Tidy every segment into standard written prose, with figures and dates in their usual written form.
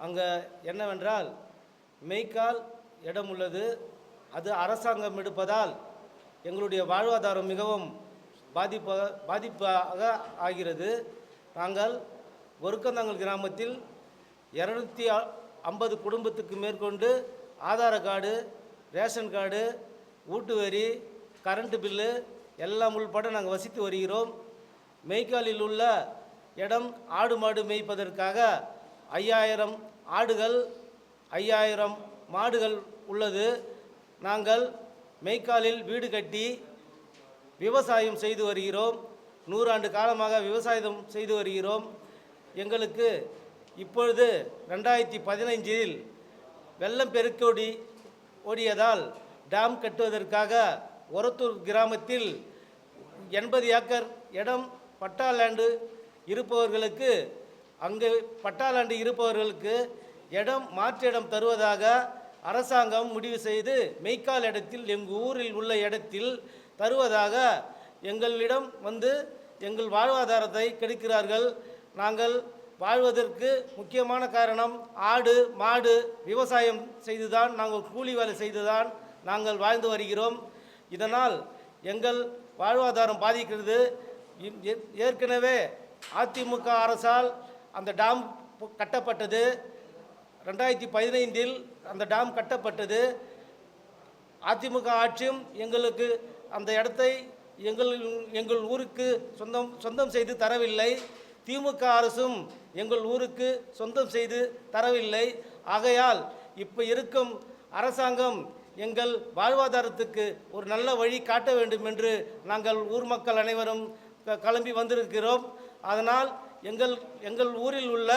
அங்கே என்னவென்றால் மெய்க்கால் இடம் உள்ளது, அது அரசாங்கம் எடுப்பதால் எங்களுடைய வாழ்வாதாரம் மிகவும் பாதிப்பாக ஆகிறது. நாங்கள் ஒருக்கந்தாங்கல் கிராமத்தில் 250 குடும்பத்துக்கு மேற்கொண்டு ஆதார கார்டு, ரேஷன் கார்டு, வீட்டு வரி, கரண்ட்டு பில்லு எல்லாம் உள்பட நாங்கள் வசித்து வருகிறோம். மெய்க்காலில் உள்ள இடம் ஆடு மாடு மேய்ப்பதற்காக 5000 ஆடுகள் 5000 மாடுகள் உள்ளது. நாங்கள் மெய்க்காலில் வீடு கட்டி விவசாயம் செய்து வருகிறோம். 100 ஆண்டு காலமாக விவசாயம் செய்து வருகிறோம். எங்களுக்கு இப்பொழுது 2015இல் வெள்ளம் பெருக்கோடி ஓடியதால் டேம் கட்டுவதற்காக ஒரத்தூர் கிராமத்தில் 80 ஏக்கர் இடம் பட்டா லேண்டு இருப்பவர்களுக்கு, அங்கு பட்டா லேண்டு இருப்பவர்களுக்கு இடம் மாற்று இடம் தருவதாக அரசாங்கம் முடிவு செய்து மெய்க்கால் இடத்தில் எங்கள் ஊரில் உள்ள இடத்தில் தருவதாக எங்களிடம் வந்து எங்கள் வாழ்வாதாரத்தை கெடுக்கிறார்கள். நாங்கள் வாழ்வதற்கு முக்கியமான காரணம் ஆடு மாடு விவசாயம் செய்துதான், நாங்கள் கூலி வேலை செய்துதான் நாங்கள் வாழ்ந்து வருகிறோம். இதனால் எங்கள் வாழ்வாதாரம் பாதிக்கிறது. ஏற்கனவே அதிமுக அரசால் அந்த டேம் கட்டப்பட்டது. 2015இல் அந்த டேம் கட்டப்பட்டது. அதிமுக ஆட்சியும் எங்களுக்கு அந்த இடத்தை எங்கள் ஊருக்கு சொந்தம் செய்து தரவில்லை. திமுக அரசும் எங்கள் ஊருக்கு சொந்தம் செய்து தரவில்லை. ஆகையால் இப்போ இருக்கும் அரசாங்கம் எங்கள் வாழ்வாதாரத்துக்கு ஒரு நல்ல வழி காட்ட வேண்டும் என்று நாங்கள் ஊர் மக்கள் அனைவரும் கிளம்பி வந்திருக்கிறோம். அதனால் எங்கள் ஊரில் உள்ள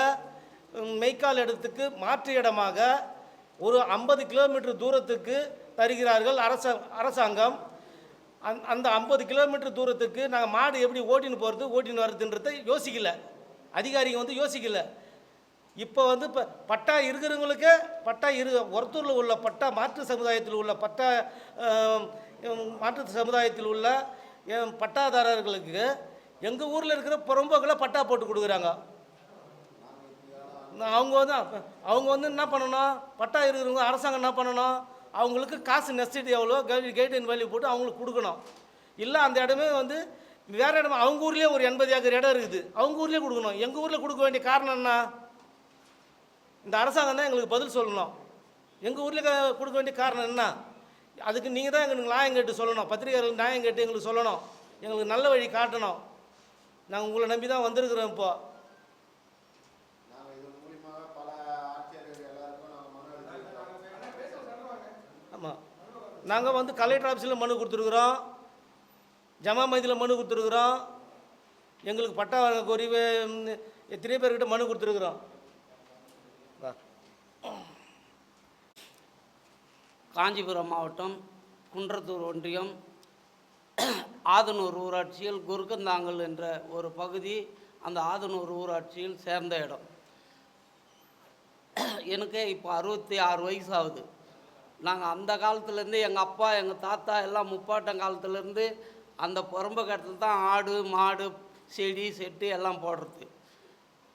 மெய்க்கால் இடத்துக்கு மாற்று இடமாக ஒரு 50 கிலோமீட்டர் தூரத்துக்கு தருகிறார்கள் அரசாங்கம். அந்த 50 கிலோமீட்டர் தூரத்துக்கு நாங்கள் மாடு எப்படி ஓட்டின்னு போகிறது ஓட்டின்னு வர்றதுன்றதை யோசிக்கல, அதிகாரிங்க வந்து யோசிக்கல. இப்போ வந்து இப்போ பட்டா இருக்கிறவங்களுக்கு ஒருத்தூரில் உள்ள பட்டா மாற்று சமுதாயத்தில் உள்ள மாற்று சமுதாயத்தில் உள்ள பட்டாதாரர்களுக்கு எங்கள் ஊரில் இருக்கிற புறம்போக்கில் பட்டா போட்டு கொடுக்குறாங்க. அவங்க வந்து என்ன பண்ணணும், பட்டா இருக்கிறவங்க அரசாங்கம் என்ன பண்ணணும், அவங்களுக்கு காசு நெசிட்டி எவ்வளோ கைட்லைன் வேல்யூ போட்டு அவங்களுக்கு கொடுக்கணும். இல்லை அந்த இடமே வந்து வேறு இடம், அவங்க ஊர்லேயே ஒரு 80 ஏக்கர் இடம் இருக்குது, அவங்க ஊர்லேயே கொடுக்கணும். எங்கள் ஊரில் கொடுக்க வேண்டிய காரணம் என்ன? இந்த அரசாங்கம் தான் எங்களுக்கு பதில் சொல்லணும். எங்கள் ஊரில் கொடுக்க வேண்டிய காரணம் என்ன? அதுக்கு நீங்கள் தான் எங்களுக்கு நியாயம் கேட்டு சொல்லணும். பத்திரிகைகள் நியாயம் கேட்டு எங்களுக்கு சொல்லணும், எங்களுக்கு நல்ல வழி காட்டணும். நாங்கள் உங்களை நம்பி தான் வந்திருக்கிறோம். இப்போ ஆமாம், நாங்கள் வந்து கலெக்டர் ஆஃபீஸில் மனு கொடுத்துருக்குறோம், ஜமா மையத்தில் மனு கொடுத்துருக்குறோம், எங்களுக்கு பட்டா வழங்க கோரி எத்தனை பேர்கிட்ட மனு கொடுத்துருக்குறோம். காஞ்சிபுரம் மாவட்டம் குன்றத்தூர் ஒன்றியம் ஆதனூர் ஊராட்சியில் குருக்கந்தாங்கல் என்ற ஒரு பகுதி அந்த ஆதனூர் ஊராட்சியில் சேர்ந்த இடம். எனக்கு இப்போ 66 வயசு ஆகுது. நாங்கள் அந்த காலத்துலேருந்து எங்கள் அப்பா எங்கள் தாத்தா எல்லாம் முப்பாட்டம் காலத்துலேருந்து அந்த புறம்பு கட்டத்தில் தான் ஆடு மாடு செடி செட்டு எல்லாம் போடுறது.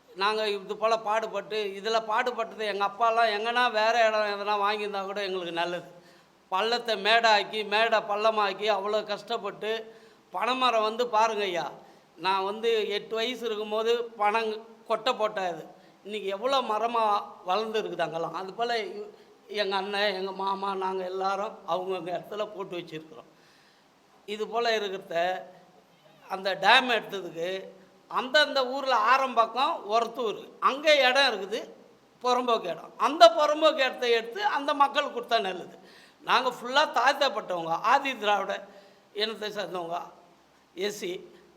நாங்கள் இது போல் பாடுபட்டு இதில் பாடுபட்டது எங்கள் அப்பாலாம் எங்கன்னா வேறு இடம் எதனா வாங்கியிருந்தா கூட எங்களுக்கு நல்லது. பள்ளத்தை மேடாக்கி மேடை பள்ளமாக்கி அவ்வளோ கஷ்டப்பட்டு பனைமரம் வந்து பாருங்க ஐயா, நான் வந்து 8 வயசு இருக்கும்போது பனம் கொட்டை போட்டாது, இன்றைக்கி எவ்வளோ மரமாக வளர்ந்து இருக்குது அங்கெல்லாம். அது போல் எங்கள் அண்ணன் எங்கள் மாமா நாங்கள் எல்லோரும் அவங்கவுங்க இடத்துல போட்டு வச்சுருக்குறோம். இது போல் இருக்கிறத அந்த டேம் எடுத்ததுக்கு அந்தந்த ஊரில் ஆரம்பக்கம் ஒருத்தூர் அங்கே இடம் இருக்குது, புறம்போக்கு இடம். அந்த புறம்போக்கு இடத்த எடுத்து அந்த மக்களுக்கு கொடுத்தா நல்லது. நாங்கள் ஃபுல்லாக தாழ்த்தப்பட்டவங்க, ஆதி திராவிட இனத்தை சேர்ந்தவங்க, எஸ்சி.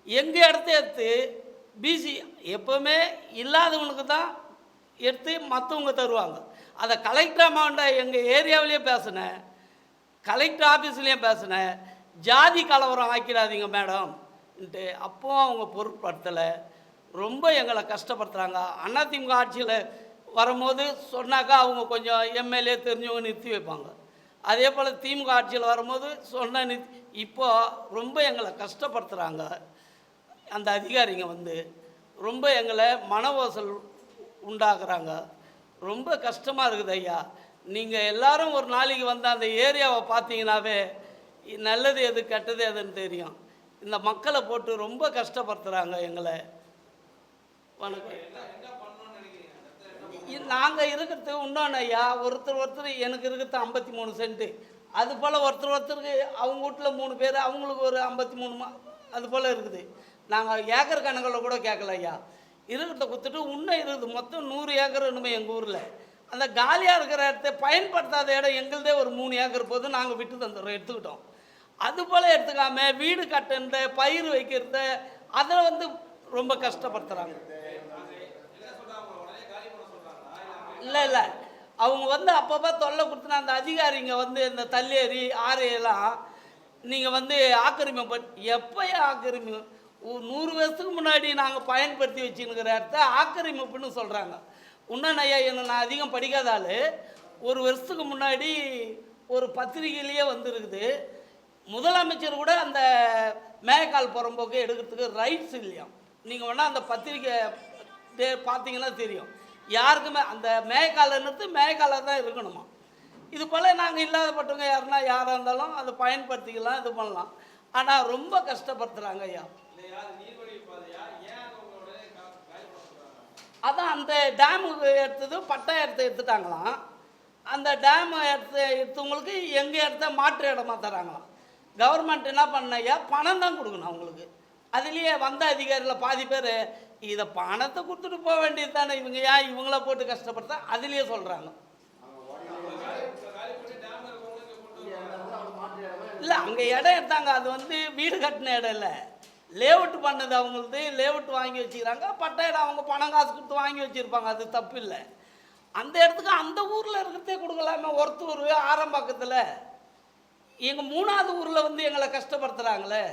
எங்கள் இடத்த எடுத்து பிசி எப்போவுமே இல்லாதவனுக்கு தான் எடுத்து மற்றவங்க தருவாங்க. அதை கலெக்டர் அம்மாண்ட எங்கள் ஏரியாவிலேயே பேசினேன், கலெக்டர் ஆஃபீஸ்லேயும் பேசினேன், ஜாதி கலவரம் ஆக்கிடாதீங்க மேடம்ன்ட்டு. அப்போவும் அவங்க பொருட்படுத்தலை, ரொம்ப எங்களை கஷ்டப்படுத்துகிறாங்க. அதிமுக ஆட்சியில் வரும்போது சொன்னாக்கா அவங்க கொஞ்சம் எம்எல்ஏ தெரிஞ்சவங்க நிறுத்தி வைப்பாங்க. அதே போல் திமுக ஆட்சியில் வரும்போது சொன்ன இப்போது ரொம்ப எங்களை கஷ்டப்படுத்துகிறாங்க அந்த அதிகாரிங்க வந்து. ரொம்ப எங்களை மன உளைச்சல் உண்டாக்குறாங்க. ரொம்ப கஷ்டமாக இருக்குது ஐயா. நீங்கள் எல்லாரும் ஒரு நாளைக்கு வந்து அந்த ஏரியாவை பார்த்தீங்கன்னாவே நல்லது எது கெட்டது எதுன்னு தெரியும். இந்த மக்களை போட்டு ரொம்ப கஷ்டப்படுத்துகிறாங்க எங்களை. வணக்கம். நாங்கள் இருக்கிறது இன்னொன்று ஐயா, ஒருத்தர் எனக்கு இருக்கிறது 53 சென்ட்டு. அது போல் ஒருத்தருக்கு அவங்க வீட்டில் 3 பேர், அவங்களுக்கு ஒரு 53 அது போல் இருக்குது. நாங்கள் ஏக்கர் கணக்கில் கூட கேட்கல ஐயா. இருக்கிறத கொடுத்துட்டு இன்னும் இருக்குது. மொத்தம் 100 ஏக்கர் இனிமே எங்கள் ஊரில். அந்த காலியாக இருக்கிற இடத்த பயன்படுத்தாத இடம் எங்களுதே ஒரு 3 ஏக்கர் போது நாங்கள் விட்டு தந்துடுறோம், எடுத்துக்கிட்டோம். அது போல் எடுத்துக்காமல் வீடு கட்டுறத பயிர் வைக்கிறத அதை வந்து ரொம்ப கஷ்டப்படுத்துகிறாங்க. இல்லை அவங்க வந்து அப்பப்போ தொல்லை கொடுத்துனா அந்த அதிகாரிங்க வந்து இந்த தள்ளேரி ஆரையெல்லாம் நீங்கள் வந்து ஆக்கிரமிப்பு எப்போயா ஆக்கிரமிப்பு 100 வருஷத்துக்கு முன்னாடி நாங்கள் பயன்படுத்தி வச்சுன்னுக்கிற இடத்த ஆக்கிரமிப்புன்னு சொல்கிறாங்க. இன்னொன்று ஐயா, நான் அதிகம் படிக்காத ஆள். 1 வருஷத்துக்கு முன்னாடி ஒரு பத்திரிகையிலேயே வந்துருக்குது, முதலமைச்சர் கூட அந்த மேகால் புறம்போக்கு எடுக்கிறதுக்கு ரைட்ஸ் இல்லையா. நீங்கள் வேணால் அந்த பத்திரிக்கை பார்த்தீங்கன்னா தெரியும். யாருக்குமே அந்த மேகாலன்றது மேகால தான் இருக்கணுமா. இது போல் நாங்கள் இல்லாதப்பட்டவங்க யாராக இருந்தாலும் அதை பயன்படுத்திக்கலாம், இது பண்ணலாம். ஆனால் ரொம்ப கஷ்டப்படுத்துகிறாங்க ஐயா. அதான் அந்த டேமுக்கு எடுத்தது பட்டா இடத்த எடுத்துட்டாங்களாம். அந்த டேம் எடுத்தவங்களுக்கு எங்கள் இடத்த மாற்று இடமா தராங்களாம். கவர்மெண்ட் என்ன பண்ணையா, பணம் தான் கொடுக்கணும் அவங்களுக்கு. அதுலேயே வந்த அதிகாரியில் பாதி பேர் இதை பணத்தை கொடுத்துட்டு போக வேண்டியது தானே, இவங்க ஏன் இவங்கள போட்டு கஷ்டப்படுத்த அதுலேயே சொல்கிறாங்க. இல்லை அங்கே இடம் எடுத்தாங்க, அது வந்து வீடு கட்டின இடம் இல்லை, லேஅவுட் பண்ணது அவங்களுக்கு. லேஅவுட் வாங்கி வச்சுக்கிறாங்க, பட்டா இடம் அவங்க பணம் காசு கொடுத்து வாங்கி வச்சுருப்பாங்க, அது தப்பு இல்லை. அந்த இடத்துக்கு அந்த ஊரில் இருக்கிறதே கொடுக்கலாமே. ஒருத்தூர் ஆரம்பக்கத்தில் எங்கள் 3வது ஊரில் வந்து எங்களை கஷ்டப்படுத்துகிறாங்களே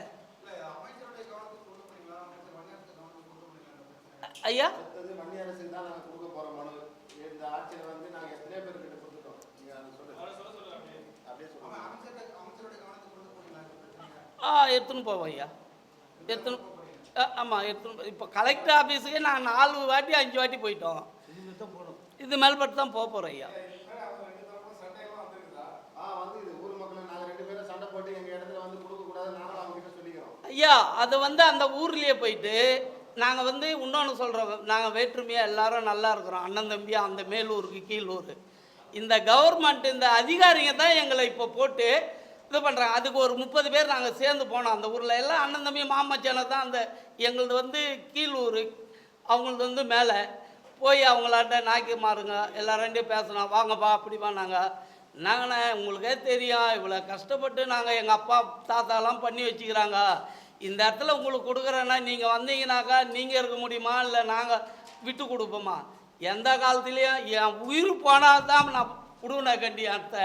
ஐயா. எடுத்துன்னு போவோம் ஐயா, எடுத்துன்னு ஆமாம் எடுத்துன்னு. இப்போ கலெக்டர் ஆஃபீஸுக்கே நான் 4 வாட்டி 5 வாட்டி போயிட்டோம். இது மேல்பட்டு தான் போக போகிறோம் ஐயா. ஐயா அது வந்து அந்த ஊர்லேயே போயிட்டு நாங்கள் வந்து இன்னொன்று சொல்கிறோம், நாங்கள் வேற்றுமையாக எல்லாரும் நல்லா இருக்கிறோம், அண்ணன் தம்பியாக. அந்த மேலூருக்கு கீழூர் இந்த கவர்மெண்ட் இந்த அதிகாரிங்க தான் எங்களை இப்போ போட்டு இது பண்ணுறாங்க. அதுக்கு ஒரு 30 பேர் நாங்கள் சேர்ந்து போனோம். அந்த ஊரில் எல்லாம் அண்ணன் தம்பி மாமச்சானை தான். அந்த எங்களது வந்து கீழூர், அவங்களது வந்து மேலே போய் அவங்களாட்ட நாக்கி மாறுங்க எல்லாரையும் பேசணும், வாங்கப்பா அப்படிப்பா. நாங்கண்ணே உங்களுக்கே தெரியும் இவ்வளோ கஷ்டப்பட்டு நாங்கள் எங்கள் அப்பா தாத்தாலாம் பண்ணி வச்சுக்கிறாங்க, இந்த இடத்துல உங்களுக்கு கொடுக்குறேன்னா நீங்கள் வந்தீங்கன்னாக்கா நீங்கள் இருக்க முடியுமா, இல்லை நாங்கள் விட்டு கொடுப்போமா? எந்த காலத்துலேயும் என் உயிர் போனால் தான் நான் விடுவேன் கண்டியாத்த,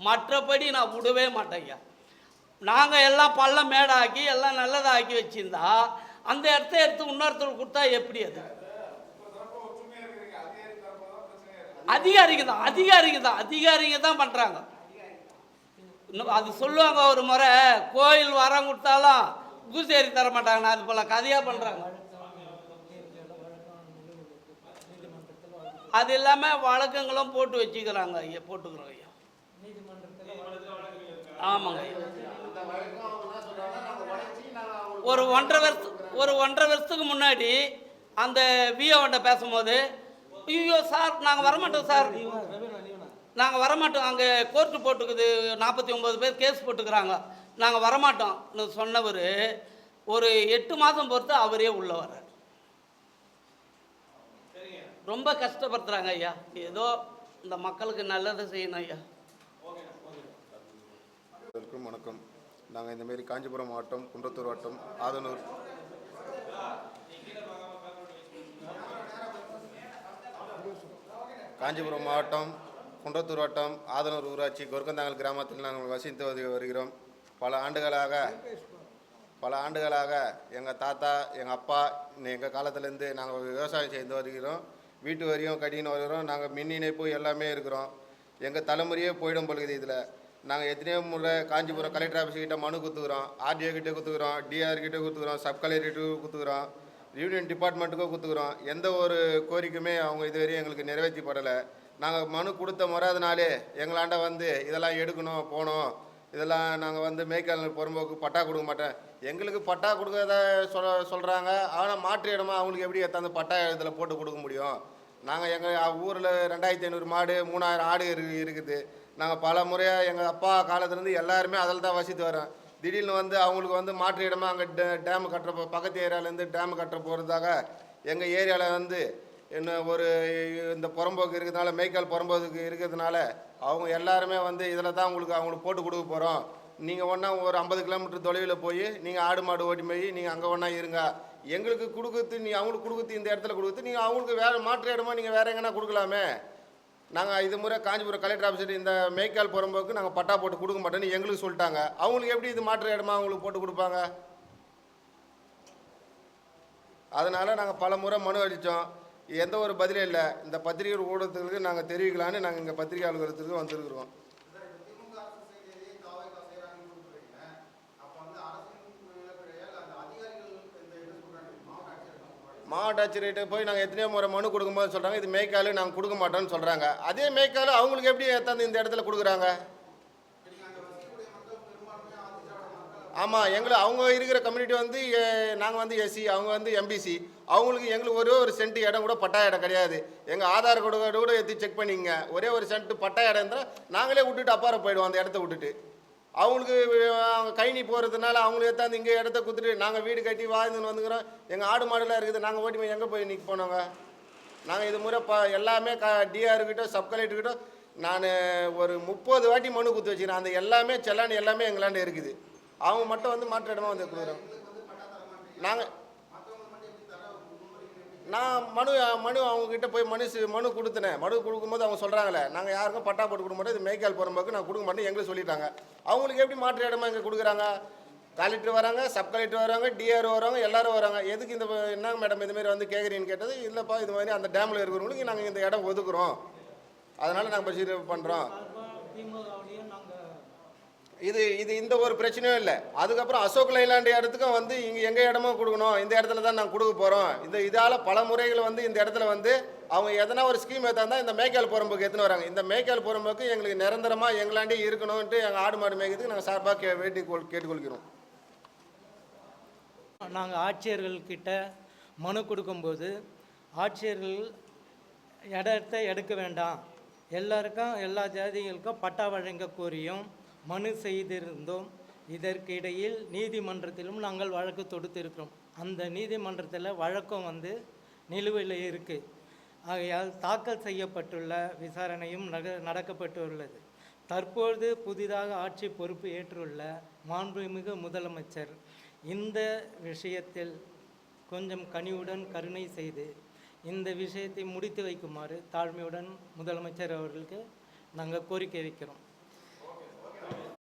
மற்றபடி நான் விடவே மாட்டேங்க. நாங்கள் எல்லாம் பள்ளம் மேடாக்கி எல்லாம் நல்லதாக்கி வச்சுருந்தா அந்த இடத்த எடுத்து இன்னொருத்தர் கொடுத்தா எப்படி? அது அதிகாரிங்க தான் பண்ணுறாங்க. அது சொல்லுவாங்க ஒரு முறை, கோயில் வரம் கொடுத்தாலும் பூசேரி தர மாட்டாங்க, அது போல் கதையாக பண்ணுறாங்க. அது இல்லாமல் வழக்கங்களும் போட்டு வச்சுக்கிறாங்க ஐயா, போட்டுக்கிறோம் ஐயா. ஆமாங்க ஐயா. ஒரு 1.5 வருஷத்துக்கு முன்னாடி அந்த விஓட்ட பேசும்போது, ஐயோ சார் நாங்கள் வரமாட்டோம் சார், நாங்கள் வரமாட்டோம், அங்கே கோர்ட்டு போட்டுக்குது, 49 பேர் கேஸ் போட்டுக்கிறாங்க, நாங்கள் வரமாட்டோம்னு சொன்னவர் ஒரு 8 மாதம் பொறுத்து அவரே உள்ள வர்றார். ரொம்ப கஷ்டப்படுத்துகிறாங்க ஐயா. ஏதோ இந்த மக்களுக்கு நல்லதை செய்யணும் ஐயா. வணக்கம். நாங்கள் இந்தமாரி காஞ்சிபுரம் மாவட்டம், குன்றத்தூர் வட்டம், ஆதனூர் காஞ்சிபுரம் மாவட்டம், குன்றத்தூர் வட்டம், ஆதனூர் ஊராட்சி கொர்க்கந்தாங்கல் கிராமத்தில் நாங்கள் வசித்து வருகிறோம். பல ஆண்டுகளாக எங்கள் தாத்தா எங்கள் அப்பா எங்கள் காலத்துலேருந்து நாங்கள் விவசாயம் செய்து வருகிறோம். வீட்டு வரியும் கட்டின்னு வருகிறோம். நாங்கள் மின் இணைப்பு எல்லாமே இருக்கிறோம். எங்கள் தலைமுறையே போயிடும் பொழுது. இதில் நாங்கள் எத்தனையோ முறை காஞ்சிபுரம் கலெக்டர் ஆஃபீஸ் கிட்ட மனு கொடுத்துக்கிறோம், ஆர்டிஓ கிட்டே கொடுத்துக்கிறோம், டிஆர் கிட்டே கொடுத்துக்கிறோம், சப் கலெக்டர் கிட்டே கொடுத்துக்கிறோம். யூனியன் டிபார்ட்மெண்ட்டுக்கும் கொடுத்துக்குறோம். எந்த ஒரு கோரிக்கையுமே அவங்க இதுவரையும் எங்களுக்கு நிறைவேற்றிப்படலை. நாங்கள் மனு கொடுத்த முறாதனாலே எங்களாண்ட வந்து இதெல்லாம் எடுக்கணும் போகணும், இதெல்லாம் நாங்கள் வந்து மேய்க்கால் புறம்போக்கு பட்டா கொடுக்க மாட்டேன். எங்களுக்கு பட்டா கொடுக்கறத சொல்கிறாங்க. ஆனால் மாற்று இடமா அவங்களுக்கு எப்படி எத்தாந்து பட்டா இதில் போட்டு கொடுக்க முடியும்? நாங்கள் எங்கள் ஊரில் 2500 மாடு 3000 ஆடு இருக்குது. நாங்கள் பல முறையாக எங்கள் அப்பா காலத்துலேருந்து எல்லாருமே அதில் தான் வசித்து வரோம். திடீர்னு வந்து அவங்களுக்கு வந்து மாற்று இடமா அங்கே டேமு கட்டுற பக்கத்து ஏரியாவிலேருந்து டேமு கட்டுற போகிறதுக்காக எங்கள் ஏரியாவில் வந்து என்ன ஒரு இந்த புறம்போக்கு இருக்கிறதுனால மேய்க்கால் புறம்போக்கு இருக்கிறதுனால அவங்க எல்லாருமே வந்து இதில் தான் அவங்களுக்கு போட்டு கொடுக்க போகிறோம். நீங்கள் ஒன்றா ஒரு 50 கிலோமீட்டர் தொலைவில் போய் நீங்கள் ஆடு மாடு ஓட்டி போய் நீங்கள் அங்கே ஒன்றா இருங்க. எங்களுக்கு கொடுக்குறது அவங்களுக்கு கொடுக்குறது இந்த இடத்துல கொடுக்குறது நீங்கள் அவங்களுக்கு வேறு மாற்று இடமா நீங்கள் வேறு எங்கன்னா கொடுக்கலாமே. நாங்கள் இது முறை காஞ்சிபுரம் கலெக்டர் ஆஃபீஸர் இந்த மேய்க்கால் புறம்போக்கு நாங்கள் பட்டா போட்டு கொடுக்க மாட்டோன்னு எங்களுக்கு சொல்லிட்டாங்க. அவங்களுக்கு எப்படி இது மாற்று இடமா அவங்களுக்கு போட்டு கொடுப்பாங்க? அதனால் நாங்கள் பல முறை மனு அளித்தோம். எந்த ஒரு பதிலும் இல்லை. இந்த பத்திரிகை ஊடகத்துக்கு நாங்கள் தெரிவிக்கலான்னு நாங்கள் இங்கே பத்திரிகை அலுவலகத்துக்கு வந்திருக்கிறோம். மாவட்ட ஆட்சியர்கிட்ட போய் நாங்கள் எத்தனையோ முறை மனு கொடுக்கும்போது சொல்கிறாங்க இது மேய்க்கால் நாங்கள் கொடுக்க மாட்டோம்னு சொல்கிறாங்க. அதே மேய்க்கால் அவங்களுக்கு எப்படி ஏற்றாந்து இந்த இடத்துல கொடுக்குறாங்க? ஆமாம், அவங்க இருக்கிற கம்யூனிட்டி வந்து நாங்கள் வந்து எஸ்சி, அவங்க வந்து எம்பிசி. எங்களுக்கு ஒரே ஒரு சென்ட் இடம் கூட பட்டா இடம் கிடையாது. எங்கள் ஆதார் கூட எடுத்து செக் பண்ணிங்க. ஒரே ஒரு சென்ட் பட்டா இடம் இருந்தால் நாங்களே விட்டுட்டு அப்பாற போயிடுவோம் அந்த இடத்த விட்டுட்டு. அவங்களுக்கு அவங்க கைனி போகிறதுனால அவங்களுக்கு ஏற்றாந்து இங்கே இடத்த கொடுத்துட்டு நாங்கள் வீடு கட்டி வாழ்ந்துன்னு வந்துக்கிறோம். எங்கள் ஆடு மாடுலாம் இருக்குது. நாங்கள் ஓட்டி போய் எங்கே போய் நிற்க போனோங்க? நாங்கள் இது முறை எல்லாமே டிஆர்கிட்ட சப் கலெக்டர்கிட்ட நான் ஒரு 30 வாட்டி மனு கொடுத்து வச்சுக்கிறேன். அந்த எல்லாமே செல்லான் எல்லாமே எங்களாண்ட இருக்குது. அவங்க மட்டும் வந்து மாற்று இடமா வந்து கொடுக்குறோம். நான் மனு அவங்கக்கிட்ட போய் மனு கொடுத்தனேன். மனு கொடுக்கும்போது அவங்க சொல்கிறாங்களே நாங்கள் யாருக்கும் பட்டா போட்டு கொடுக்க மாட்டோம், இது மேய்க்கால் புறம்போக்கு நான் கொடுக்க மாட்டேன் எங்களுக்கு சொல்லிட்டாங்க. அவங்களுக்கு எப்படி மாற்று இடமா இங்கே கொடுக்குறாங்க? கலெக்டர் வராங்க, சப் கலெக்டர் வராங்க, டிஆர் வராங்க, எல்லாரும் வராங்க. எதுக்கு இந்த என்னங்க மேடம் இதுமாரி வந்து கேட்குறீன்னு கேட்டது, இல்லைப்பா இது மாதிரி அந்த டேமில் இருக்கிறவங்களுக்கு நாங்கள் இந்த இடம் ஒதுக்குறோம், அதனால் நாங்கள் பரிசீலனை பண்ணுறோம். இது இந்த ஒரு பிரச்சனையும் இல்லை. அதுக்கப்புறம் அசோக் லைலாண்ட் இடத்துக்கும் வந்து இங்கே எங்கள் இடமும் கொடுக்கணும், இந்த இடத்துல தான் நாங்கள் கொடுக்க போகிறோம். இதால் பல முறைகள் வந்து இந்த இடத்துல வந்து அவங்க எதனா ஒரு ஸ்கீம் எடுத்தால் இந்த மேய்க்கால் புறம்போக்கு எடுத்துன்னு வராங்க. இந்த மேய்க்கால் புறம்போக்கு எங்களுக்கு நிரந்தரமாக எங்களாண்டே இருக்கணும்ன்ட்டு எங்கள் ஆடு மாடு மேய்க்கிறதுக்கு நாங்கள் சார்பாக கேட்டுக்கொள்கிறோம். நாங்கள் ஆட்சியர்கள்கிட்ட மனு கொடுக்கும்போது ஆட்சியர்கள் இடத்தை எடுக்க வேண்டாம், எல்லாருக்கும் எல்லா ஜாதிகளுக்கும் பட்டா வழங்க கோரியும் மனு செய்திருந்தோம். இதற்கிடையில் நீதிமன்றத்திலும் நாங்கள் வழக்கு தொடுத்திருக்கிறோம். அந்த நீதிமன்றத்தில் வழக்கம் வந்து நிலுவையில் இருக்குது. ஆகையால் தாக்கல் செய்யப்பட்டுள்ள விசாரணையும் நடக்கப்பட்டுள்ளது. தற்பொழுது புதிதாக ஆட்சி பொறுப்பு ஏற்றுள்ள மாண்புமிகு முதலமைச்சர் இந்த விஷயத்தில் கொஞ்சம் கனிவுடன் கருணை செய்து இந்த விஷயத்தை முடித்து வைக்குமாறு தாழ்மையுடன் முதலமைச்சர் அவர்களுக்கு நாங்கள் கோரிக்கை வைக்கிறோம்.